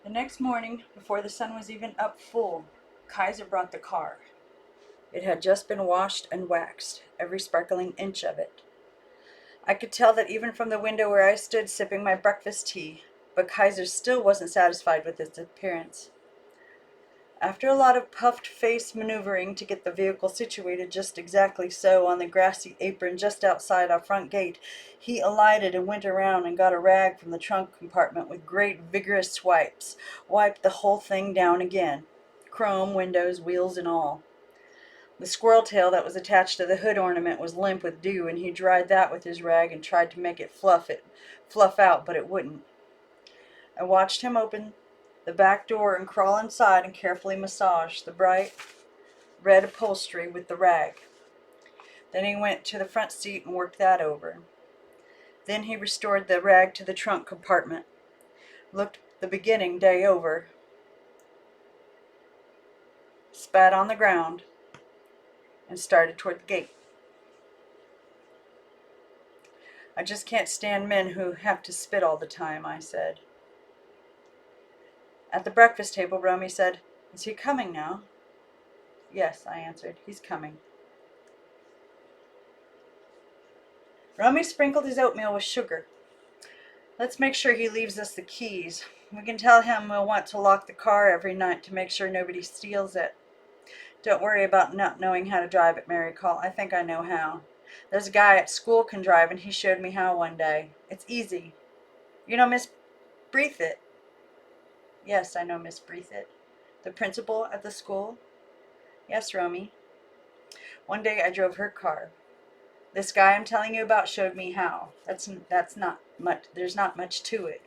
The next morning, before the sun was even up full, Kaiser brought the car. It had just been washed and waxed, every sparkling inch of it. I could tell that even from the window where I stood sipping my breakfast tea, but Kaiser still wasn't satisfied with its appearance. After a lot of puffed-faced maneuvering to get the vehicle situated just exactly so on the grassy apron just outside our front gate, he alighted and went around and got a rag from the trunk compartment with great vigorous swipes, wiped the whole thing down again, chrome, windows, wheels, and all. The squirrel tail that was attached to the hood ornament was limp with dew, and he dried that with his rag and tried to make it fluff out, but it wouldn't. I watched him open the back door and crawl inside and carefully massage the bright red upholstery with the rag. Then he went to the front seat and worked that over. Then he restored the rag to the trunk compartment, looked the beginning day over, spat on the ground, and started toward the gate. I just can't stand men who have to spit all the time, I said. At the breakfast table, Romy said, "Is he coming now?" "Yes," I answered, "he's coming." Romy sprinkled his oatmeal with sugar. "Let's make sure he leaves us the keys. We can tell him we'll want to lock the car every night to make sure nobody steals it. Don't worry about not knowing how to drive it, Mary Call. I think I know how. There's a guy at school can drive, and he showed me how one day. It's easy. You know Miss Breathitt?" "Yes, I know Miss Breathitt." "The principal at the school?" "Yes, Romy. One day I drove her car. This guy I'm telling you about showed me how. That's not much. There's not much to it."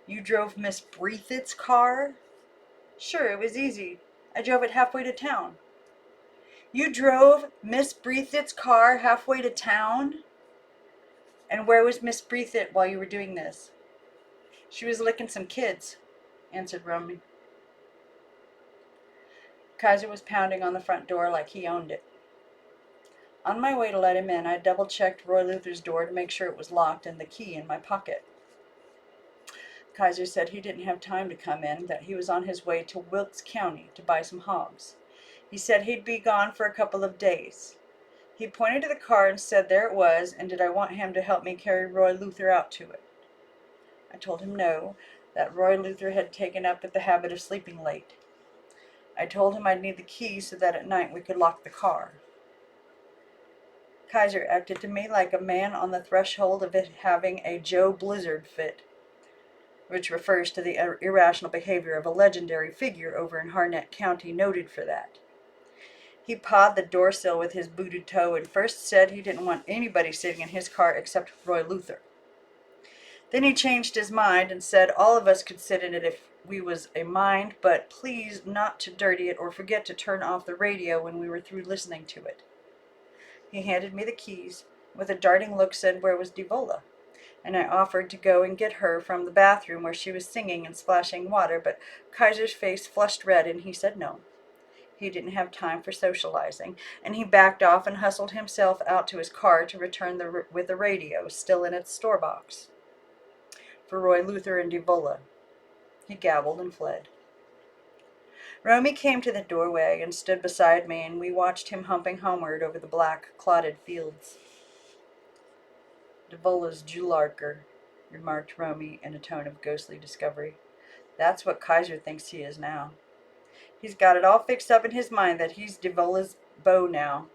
"You drove Miss Breathitt's car?" "Sure, it was easy. I drove it halfway to town." "You drove Miss Breathitt's car halfway to town? And where was Miss Breathitt while you were doing this?" "She was licking some kids," answered Romy. Kaiser was pounding on the front door like he owned it. On my way to let him in, I double-checked Roy Luther's door to make sure it was locked and the key in my pocket. Kaiser said he didn't have time to come in, that he was on his way to Wilkes County to buy some hogs. He said he'd be gone for a couple of days. He pointed to the car and said there it was, and did I want him to help me carry Roy Luther out to it. I told him no, that Roy Luther had taken up with the habit of sleeping late. I told him I'd need the key so that at night we could lock the car. Kaiser acted to me like a man on the threshold of it having a Joe Blizzard fit, which refers to the irrational behavior of a legendary figure over in Harnett County noted for that. He pawed the door sill with his booted toe and first said he didn't want anybody sitting in his car except Roy Luther. Then he changed his mind and said all of us could sit in it if we was a mind, but please not to dirty it or forget to turn off the radio when we were through listening to it. He handed me the keys, with a darting look said where was Devola, and I offered to go and get her from the bathroom where she was singing and splashing water, but Kaiser's face flushed red and he said no. He didn't have time for socializing, and he backed off and hustled himself out to his car to return with the radio, still in its store box, for Roy Luther and Devola. He gabbled and fled. Romy came to the doorway and stood beside me, and we watched him humping homeward over the black, clotted fields. "Devola's Jularker," remarked Romy in a tone of ghostly discovery. "That's what Kaiser thinks he is now. He's got it all fixed up in his mind that he's Devola's beau now."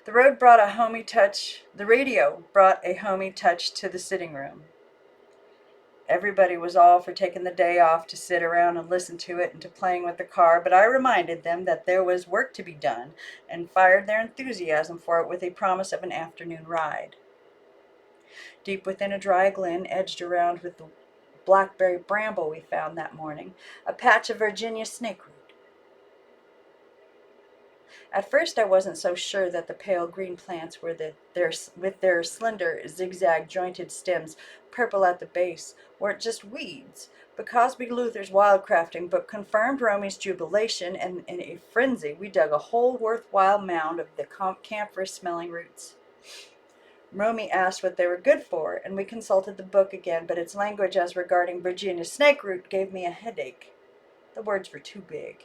The radio brought a homey touch to the sitting room. Everybody was all for taking the day off to sit around and listen to it and to playing with the car, but I reminded them that there was work to be done and fired their enthusiasm for it with a promise of an afternoon ride. Deep within a dry glen, edged around with the blackberry bramble we found that morning, a patch of Virginia snakeroot. At first I wasn't so sure that the pale green plants with their slender zigzag-jointed stems, purple at the base, weren't just weeds, but Cosby Luther's wildcrafting book confirmed Romy's jubilation, and in a frenzy we dug a whole worthwhile mound of the camphor-smelling roots. Romy asked what they were good for, and we consulted the book again, but its language as regarding Virginia snakeroot gave me a headache. The words were too big.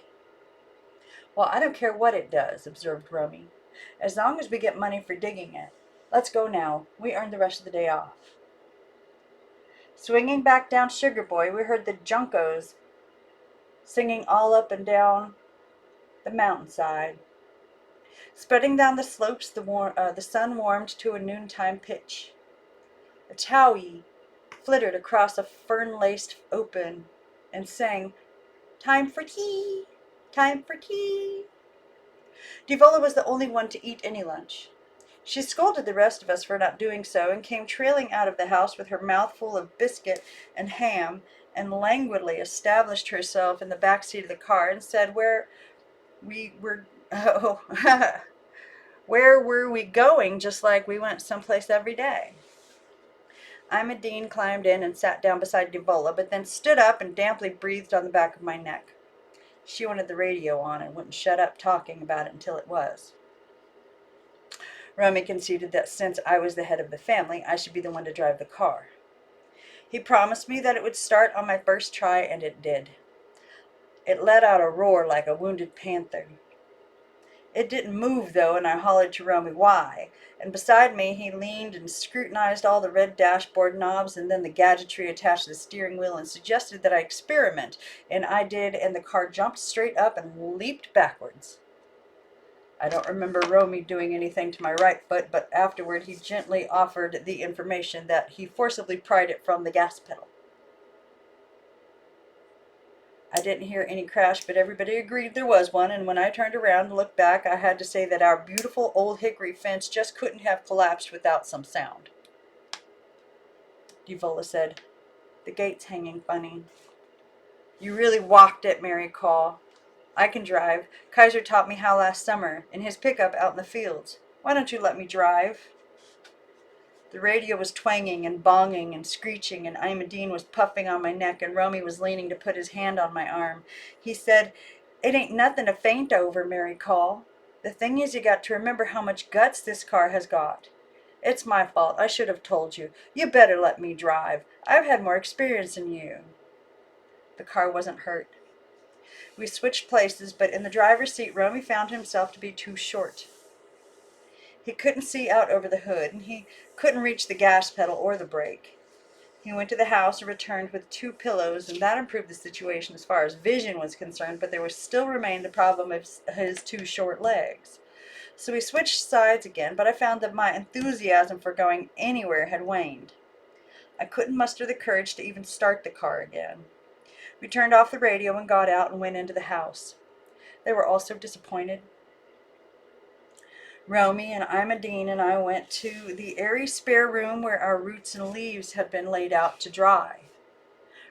Well, I don't care what it does, observed Romy, as long as we get money for digging it. Let's go now. We earned the rest of the day off. Swinging back down Sugar Boy, we heard the juncos singing all up and down the mountainside. Spreading down the slopes, the sun warmed to a noontime pitch. A towhee flittered across a fern-laced open and sang, "Time for tea! Time for tea!" Devola was the only one to eat any lunch. She scolded the rest of us for not doing so, and came trailing out of the house with her mouth full of biscuit and ham, and languidly established herself in the back seat of the car and said where we were, oh, where were we going, just like we went someplace every day. Imogene climbed in and sat down beside Devola, but then stood up and damply breathed on the back of my neck. She wanted the radio on and wouldn't shut up talking about it until it was. Romy conceded that since I was the head of the family, I should be the one to drive the car. He promised me that it would start on my first try, and it did. It let out a roar like a wounded panther. It didn't move, though, and I hollered to Romy why, and beside me he leaned and scrutinized all the red dashboard knobs and then the gadgetry attached to the steering wheel and suggested that I experiment, and I did, and the car jumped straight up and leaped backwards. I don't remember Romy doing anything to my right foot, but afterward he gently offered the information that he forcibly pried it from the gas pedal. I didn't hear any crash, but everybody agreed there was one, and when I turned around and looked back, I had to say that our beautiful old hickory fence just couldn't have collapsed without some sound. Devola said, "The gate's hanging funny." "You really walked it," Mary called. "I can drive. Kaiser taught me how last summer, in his pickup out in the fields. Why don't you let me drive?" The radio was twanging and bonging and screeching, and Imogene was puffing on my neck, and Romy was leaning to put his hand on my arm. He said, "It ain't nothing to faint over, Mary Call. The thing is, you got to remember how much guts this car has got. It's my fault. I should have told you. You better let me drive. I've had more experience than you." The car wasn't hurt. We switched places, but in the driver's seat, Romy found himself to be too short. He couldn't see out over the hood, and he couldn't reach the gas pedal or the brake. He went to the house and returned with 2 pillows, and that improved the situation as far as vision was concerned, but there was still remained the problem of his 2 short legs. So we switched sides again, but I found that my enthusiasm for going anywhere had waned. I couldn't muster the courage to even start the car again. We turned off the radio and got out and went into the house. They were all so disappointed. Romy and Imogene and I went to the airy spare room where our roots and leaves had been laid out to dry.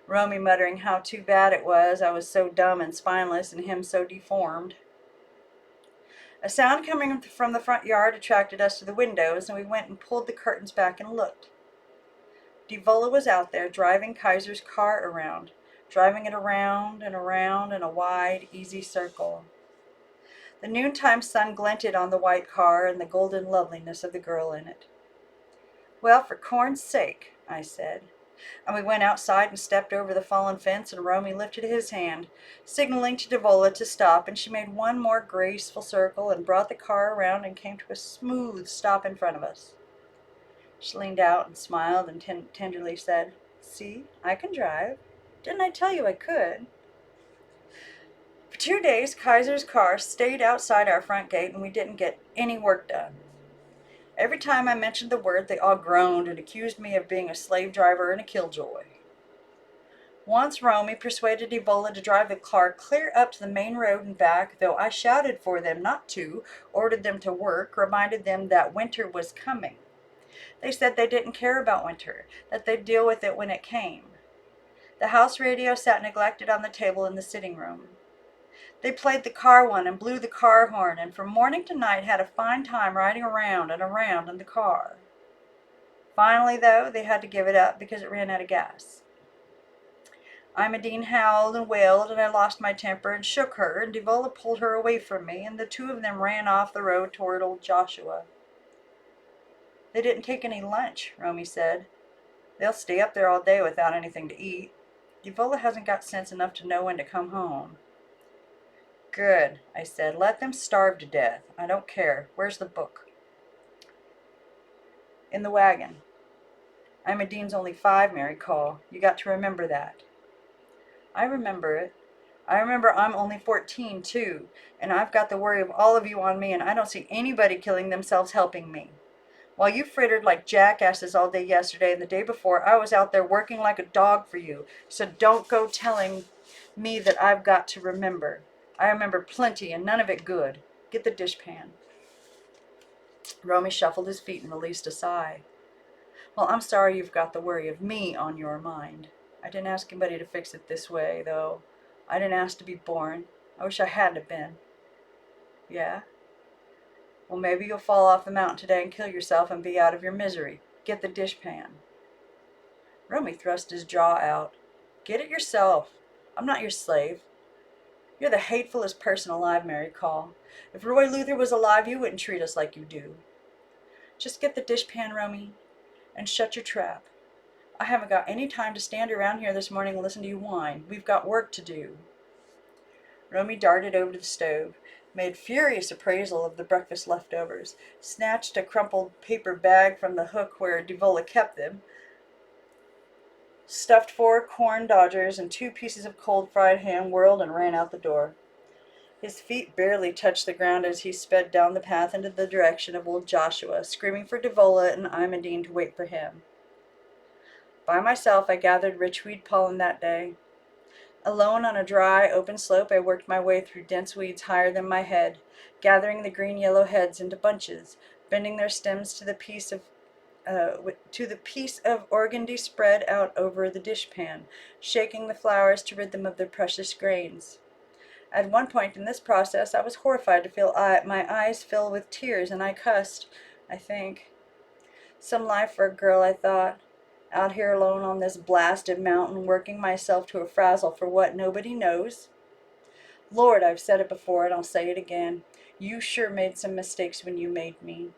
Romy muttering how too bad it was I was so dumb and spineless and him so deformed. A sound coming from the front yard attracted us to the windows, and we went and pulled the curtains back and looked. Devola was out there driving Kaiser's car around, driving it around and around in a wide, easy circle. The noontime sun glinted on the white car and the golden loveliness of the girl in it. "Well, for corn's sake," I said. And we went outside and stepped over the fallen fence, and Romy lifted his hand, signaling to Devola to stop, and she made one more graceful circle and brought the car around and came to a smooth stop in front of us. She leaned out and smiled and tenderly said, "See, I can drive. Didn't I tell you I could?" For 2 days, Kaiser's car stayed outside our front gate, and we didn't get any work done. Every time I mentioned the word, they all groaned and accused me of being a slave driver and a killjoy. Once Romy persuaded Devola to drive the car clear up to the main road and back, though I shouted for them not to, ordered them to work, reminded them that winter was coming. They said they didn't care about winter, that they'd deal with it when it came. The house radio sat neglected on the table in the sitting room. They played the car one and blew the car horn, and from morning to night had a fine time riding around and around in the car. Finally, though, they had to give it up because it ran out of gas. Imogene howled and wailed, and I lost my temper and shook her, and Devola pulled her away from me, and the 2 of them ran off the road toward old Joshua. They didn't take any lunch, Romy said. They'll stay up there all day without anything to eat. Devola hasn't got sense enough to know when to come home. Good, I said. Let them starve to death. I don't care. Where's the book? In the wagon. Emma Dean's only 5, Mary Call. You got to remember that. I remember it. I remember I'm only 14, too, and I've got the worry of all of you on me, and I don't see anybody killing themselves helping me. While you frittered like jackasses all day yesterday and the day before, I was out there working like a dog for you, so don't go telling me that I've got to remember. I remember plenty, and none of it good. Get the dishpan. Romy shuffled his feet and released a sigh. Well, I'm sorry you've got the worry of me on your mind. I didn't ask anybody to fix it this way, though. I didn't ask to be born. I wish I hadn't have been. Yeah? Well, maybe you'll fall off the mountain today and kill yourself and be out of your misery. Get the dishpan. Romy thrust his jaw out. Get it yourself. I'm not your slave. You're the hatefulest person alive, Mary Call. If Roy Luther was alive, you wouldn't treat us like you do. Just get the dishpan, Romy, and shut your trap. I haven't got any time to stand around here this morning and listen to you whine. We've got work to do. Romy darted over to the stove, made furious appraisal of the breakfast leftovers, snatched a crumpled paper bag from the hook where Devola kept them, stuffed 4 corn dodgers and 2 pieces of cold fried ham, whirled and ran out the door. His feet barely touched the ground as he sped down the path into the direction of old Joshua, screaming for Devola and Imogene to wait for him. By myself, I gathered richweed pollen that day. Alone on a dry, open slope, I worked my way through dense weeds higher than my head, gathering the green-yellow heads into bunches, bending their stems to the piece of organdy spread out over the dishpan, shaking the flowers to rid them of their precious grains. At one point in this process, I was horrified to feel my eyes fill with tears, and I cussed, I think. Some life for a girl, I thought. Out here alone on this blasted mountain, working myself to a frazzle for what nobody knows. Lord, I've said it before and I'll say it again. You sure made some mistakes when you made me.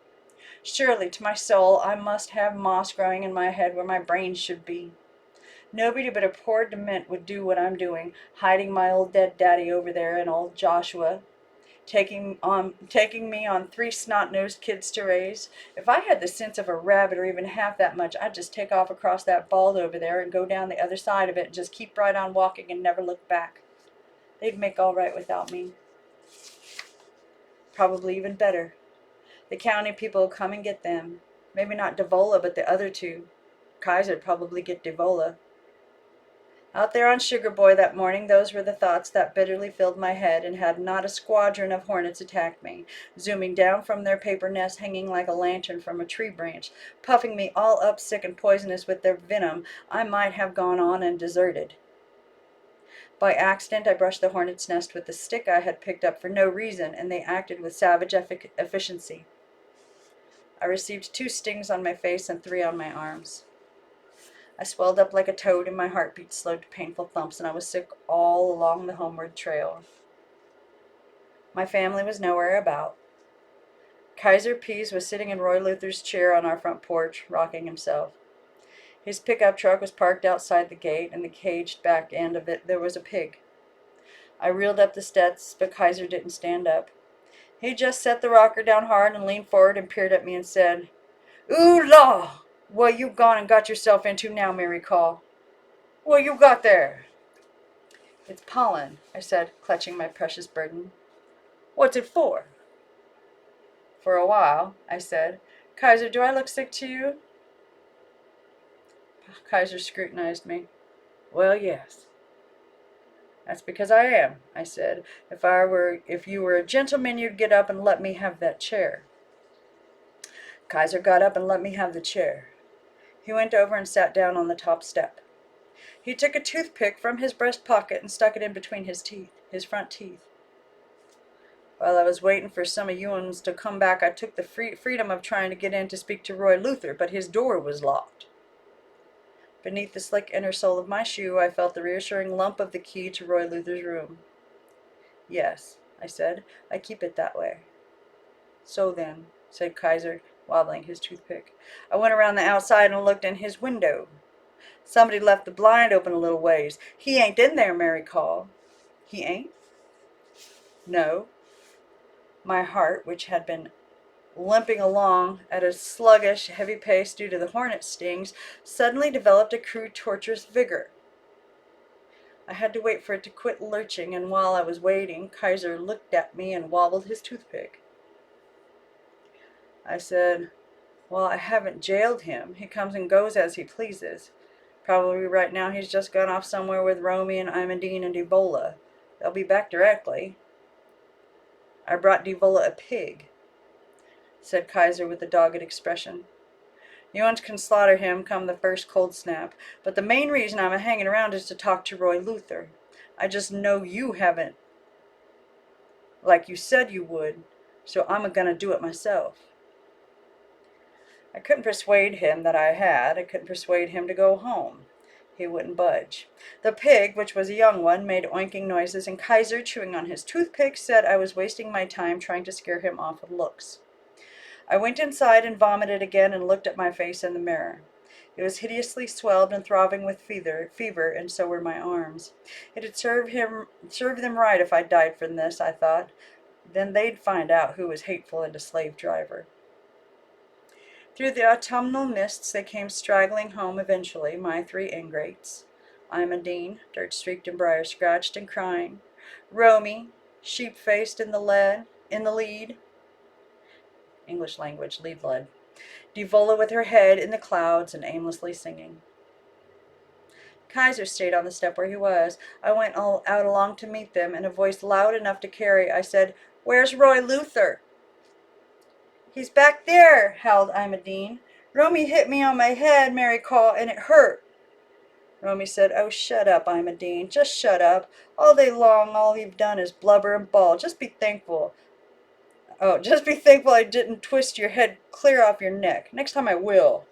Surely, to my soul, I must have moss growing in my head where my brains should be. Nobody but a poor dement would do what I'm doing, hiding my old dead daddy over there and old Joshua, taking me on 3 snot-nosed kids to raise. If I had the sense of a rabbit or even half that much, I'd just take off across that bald over there and go down the other side of it and just keep right on walking and never look back. They'd make all right without me. Probably even better. The county people will come and get them. Maybe not Devola, but the other 2. Kaiser'd probably get Devola. Out there on Sugar Boy that morning, those were the thoughts that bitterly filled my head, and had not a squadron of hornets attacked me, zooming down from their paper nest hanging like a lantern from a tree branch, puffing me all up sick and poisonous with their venom, I might have gone on and deserted. By accident, I brushed the hornet's nest with the stick I had picked up for no reason, and they acted with savage efficiency. I received 2 stings on my face and 3 on my arms. I swelled up like a toad, and my heartbeat slowed to painful thumps, and I was sick all along the homeward trail. My family was nowhere about. Kaiser Pease was sitting in Roy Luther's chair on our front porch, rocking himself. His pickup truck was parked outside the gate, and the caged back end of it there was a pig. I reeled up the steps, but Kaiser didn't stand up. He just set the rocker down hard and leaned forward and peered at me and said, "Ooh law! What you gone and got yourself into now, Mary Call? What you got there?" "It's pollen," I said, clutching my precious burden. "What's it for?" "For a while," I said. "Kaiser, do I look sick to you?" Kaiser scrutinized me. "Well, yes." "That's because I am," I said. If you were a gentleman, you'd get up and let me have that chair." Kaiser got up and let me have the chair. He went over and sat down on the top step. He took a toothpick from his breast pocket and stuck it in between his front teeth. "While I was waiting for some of you uns to come back, I took the freedom of trying to get in to speak to Roy Luther, but his door was locked." Beneath the slick inner sole of my shoe, I felt the reassuring lump of the key to Roy Luther's room. "Yes," I said, "I keep it that way." "So then," said Kaiser, wobbling his toothpick. I went around the outside and looked in his window. Somebody left the blind open a little ways. He ain't in there, Mary called. He ain't? No. My heart, which had been limping along at a sluggish, heavy pace due to the hornet stings, suddenly developed a crude, torturous vigor. I had to wait for it to quit lurching, and while I was waiting, Kaiser looked at me and wobbled his toothpick. I said, well, I haven't jailed him. He comes and goes as he pleases. Probably right now he's just gone off somewhere with Romy and Imogene and Devola. They'll be back directly. I brought Devola a pig, said Kaiser with a dogged expression. You can slaughter him come the first cold snap, but the main reason I'm hanging around is to talk to Roy Luther. I just know you haven't, like you said you would, so I'm gonna do it myself. I couldn't persuade him that I had. I couldn't persuade him to go home. He wouldn't budge. The pig, which was a young one, made oinking noises, and Kaiser, chewing on his toothpick, said I was wasting my time trying to scare him off with looks. I went inside and vomited again and looked at my face in the mirror. It was hideously swelled and throbbing with fever, and so were my arms. It had served them right if I died from this, I thought. Then they'd find out who was hateful and a slave driver. Through the autumnal mists they came straggling home eventually, my three ingrates. Imogene, dirt-streaked and briar-scratched and crying. Romy, sheep-faced in the lead. English language, lead. Devola with her head in the clouds and aimlessly singing. Kaiser stayed on the step where he was. I went out along to meet them. In a voice loud enough to carry, I said, Where's Roy Luther? He's back there, howled Imogene. Romy hit me on my head, Mary called, and it hurt. Romy said, Oh, shut up, Imogene. Just shut up. All day long, all you've done is blubber and bawl. Just be thankful. Oh, just be thankful I didn't twist your head clear off your neck. Next time I will.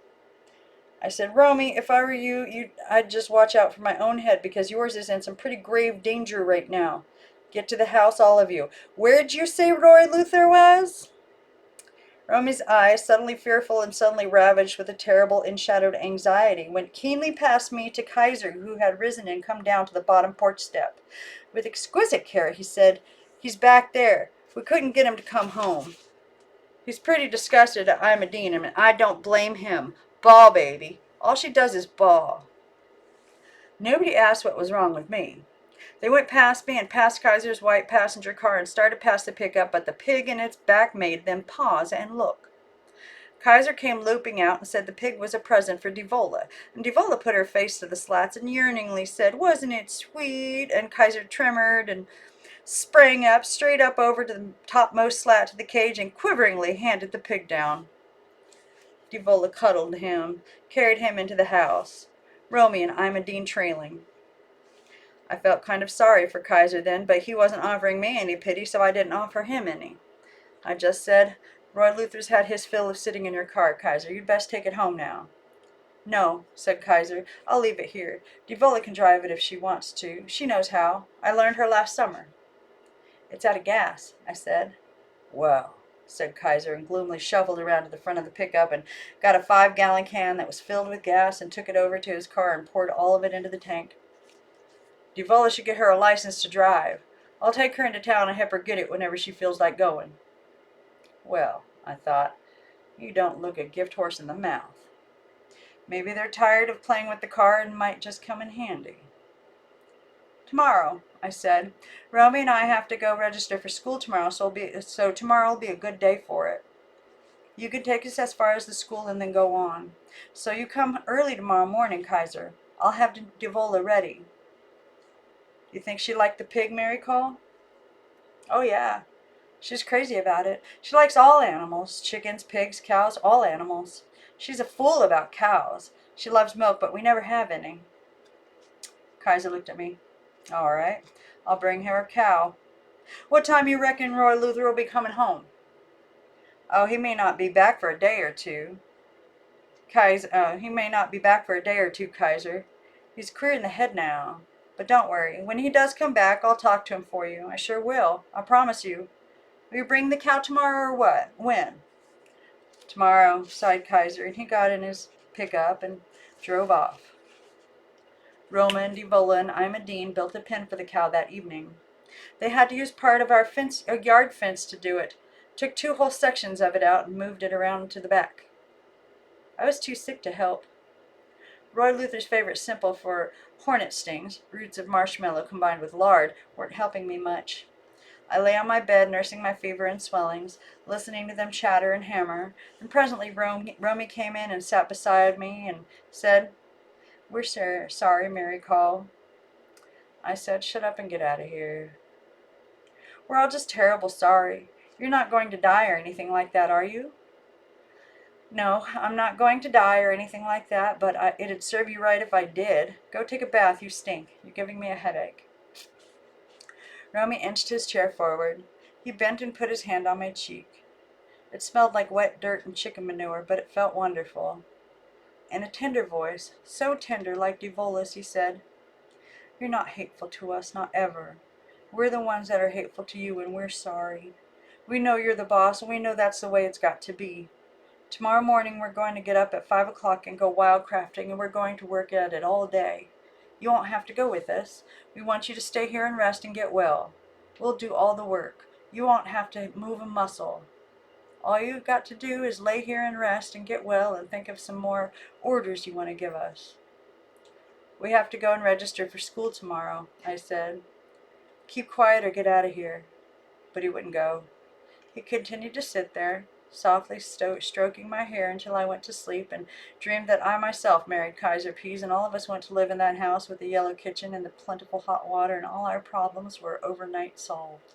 I said, Romy, if I were you, I'd just watch out for my own head because yours is in some pretty grave danger right now. Get to the house, all of you. Where'd you say Roy Luther was? Romy's eyes, suddenly fearful and suddenly ravaged with a terrible enshadowed anxiety, went keenly past me to Kaiser, who had risen and come down to the bottom porch step. With exquisite care, he said, He's back there. We couldn't get him to come home. He's pretty disgusted at Imogene, and I don't blame him. Bawl, baby. All she does is bawl. Nobody asked what was wrong with me. They went past me and past Kaiser's white passenger car and started past the pickup, but the pig in its back made them pause and look. Kaiser came looping out and said the pig was a present for Devola, and Devola put her face to the slats and yearningly said, Wasn't it sweet? And Kaiser tremored and sprang up, straight up over to the topmost slat to the cage and quiveringly handed the pig down. Devola cuddled him, carried him into the house, Romy and Imogene trailing. I felt kind of sorry for Kaiser then, but he wasn't offering me any pity, so I didn't offer him any. I just said, Roy Luther's had his fill of sitting in your car, Kaiser. You'd best take it home now. No, said Kaiser. I'll leave it here. Devola can drive it if she wants to. She knows how. I learned her last summer. It's out of gas, I said. Well, said Kaiser, and gloomily shuffled around to the front of the pickup and got a 5-gallon can that was filled with gas and took it over to his car and poured all of it into the tank. Devola should get her a license to drive. I'll take her into town and have her get it whenever she feels like going. Well, I thought, you don't look a gift horse in the mouth. Maybe they're tired of playing with the car and might just come in handy. Tomorrow, I said. Romy and I have to go register for school tomorrow, so tomorrow will be a good day for it. You can take us as far as the school and then go on. So you come early tomorrow morning, Kaiser. I'll have Devola ready. You think she liked the pig, Mary called? Oh, yeah. She's crazy about it. She likes all animals, chickens, pigs, cows, all animals. She's a fool about cows. She loves milk, but we never have any. Kaiser looked at me. All right, I'll bring her a cow. What time you reckon Roy Luther will be coming home? Oh, he may not be back for a day or two. He may not be back for a day or two, Kaiser. He's queer in the head now. But don't worry. When he does come back, I'll talk to him for you. I sure will. I promise you. Will you bring the cow tomorrow or what? When? Tomorrow, sighed Kaiser, and he got in his pickup and drove off. Roma and Devola and Imogene built a pen for the cow that evening. They had to use part of our yard fence to do it. Took 2 whole sections of it out and moved it around to the back. I was too sick to help. Roy Luther's favorite simple for hornet stings, roots of marshmallow combined with lard, weren't helping me much. I lay on my bed, nursing my fever and swellings, listening to them chatter and hammer, and presently Romy came in and sat beside me and said, "We're sorry, Mary called." I said, "Shut up and get out of here." "We're all just terrible sorry. You're not going to die or anything like that, are you?" "No, I'm not going to die or anything like that, but it'd serve you right if I did. Go take a bath, you stink. You're giving me a headache." Romy inched his chair forward. He bent and put his hand on my cheek. It smelled like wet dirt and chicken manure, but it felt wonderful. In a tender voice, so tender like Devola's, he said, "You're not hateful to us, not ever. We're the ones that are hateful to you, and we're sorry. We know you're the boss, and we know that's the way it's got to be. Tomorrow morning we're going to get up at 5 o'clock and go wildcrafting, and we're going to work at it all day. You won't have to go with us. We want you to stay here and rest and get well. We'll do all the work. You won't have to move a muscle. All you've got to do is lay here and rest and get well and think of some more orders you want to give us." "We have to go and register for school tomorrow," I said. "Keep quiet or get out of here." But he wouldn't go. He continued to sit there, softly stroking my hair until I went to sleep and dreamed that I myself married Kaiser Peas and all of us went to live in that house with the yellow kitchen and the plentiful hot water and all our problems were overnight solved.